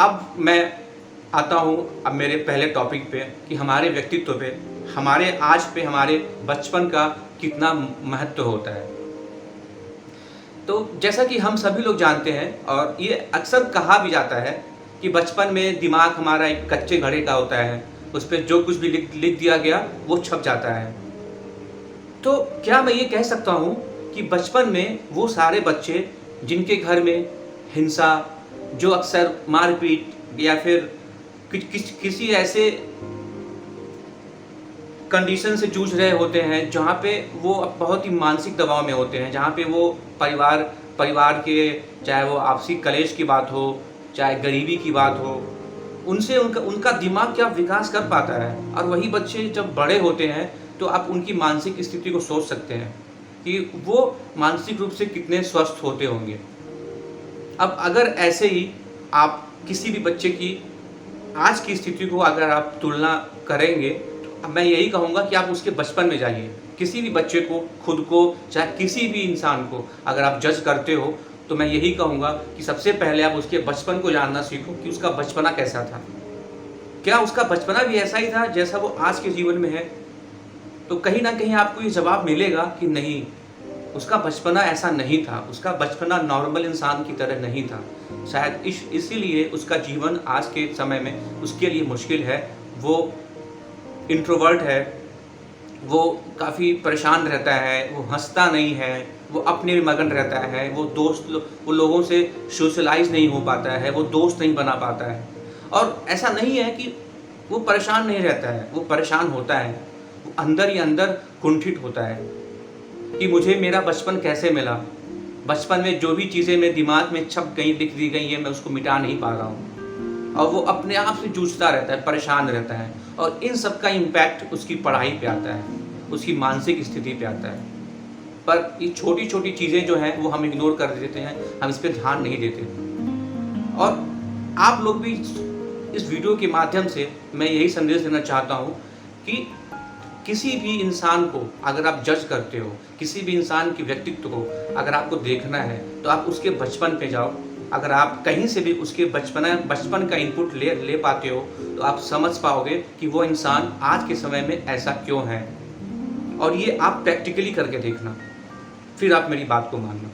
अब मैं आता हूँ अब मेरे पहले टॉपिक पे कि हमारे व्यक्तित्व पे, हमारे आज पे, हमारे बचपन का कितना महत्व होता है। तो जैसा कि हम सभी लोग जानते हैं और ये अक्सर कहा भी जाता है कि बचपन में दिमाग हमारा एक कच्चे घड़े का होता है, उस पे जो कुछ भी लिख दिया गया वो छप जाता है। तो क्या मैं ये कह सकता हूँ कि बचपन में वो सारे बच्चे जिनके घर में हिंसा, जो अक्सर मारपीट या फिर किसी ऐसे कंडीशन से जूझ रहे होते हैं जहाँ पे वो बहुत ही मानसिक दबाव में होते हैं, जहाँ पे वो परिवार के, चाहे वो आपसी कलेश की बात हो, चाहे गरीबी की बात हो, उनसे उनका दिमाग क्या विकास कर पाता है। और वही बच्चे जब बड़े होते हैं तो आप उनकी मानसिक स्थिति को सोच सकते हैं कि वो मानसिक रूप से कितने स्वस्थ होते होंगे। अब अगर ऐसे ही आप किसी भी बच्चे की आज की स्थिति को अगर आप तुलना करेंगे तो मैं यही कहूँगा कि आप उसके बचपन में जाइए। किसी भी बच्चे को, खुद को, चाहे किसी भी इंसान को अगर आप जज करते हो तो मैं यही कहूँगा कि सबसे पहले आप उसके बचपन को जानना सीखो कि उसका बचपना कैसा था। क्या उसका बचपना भी ऐसा ही था जैसा वो आज के जीवन में है? तो कहीं ना कहीं आपको ये जवाब मिलेगा कि नहीं, उसका बचपना ऐसा नहीं था, उसका बचपना नॉर्मल इंसान की तरह नहीं था। शायद इसीलिए उसका जीवन आज के समय में उसके लिए मुश्किल है। वो इंट्रोवर्ट है, वो काफ़ी परेशान रहता है, वो हंसता नहीं है, वो अपने में मगन रहता है, वो लोगों से सोशलाइज नहीं हो पाता है, वो दोस्त नहीं बना पाता है। और ऐसा नहीं है कि वो परेशान नहीं रहता है, वो परेशान होता है, वो अंदर ही अंदर कुंठित होता है कि मुझे मेरा बचपन कैसे मिला। बचपन में जो भी चीज़ें मेरे दिमाग में छप गई, लिख दी गई हैं, मैं उसको मिटा नहीं पा रहा हूँ। और वो अपने आप से जूझता रहता है, परेशान रहता है। और इन सब का इम्पैक्ट उसकी पढ़ाई पे आता है, उसकी मानसिक स्थिति पे आता है। पर ये छोटी छोटी चीज़ें जो हैं वो हम इग्नोर कर देते हैं, हम इस पर ध्यान नहीं देते। और आप लोग भी इस वीडियो के माध्यम से मैं यही संदेश देना चाहता हूँ कि किसी भी इंसान को अगर आप जज करते हो, किसी भी इंसान के व्यक्तित्व को अगर आपको देखना है तो आप उसके बचपन पे जाओ। अगर आप कहीं से भी उसके बचपन का इनपुट ले पाते हो तो आप समझ पाओगे कि वो इंसान आज के समय में ऐसा क्यों है। और ये आप प्रैक्टिकली करके देखना, फिर आप मेरी बात को मानना।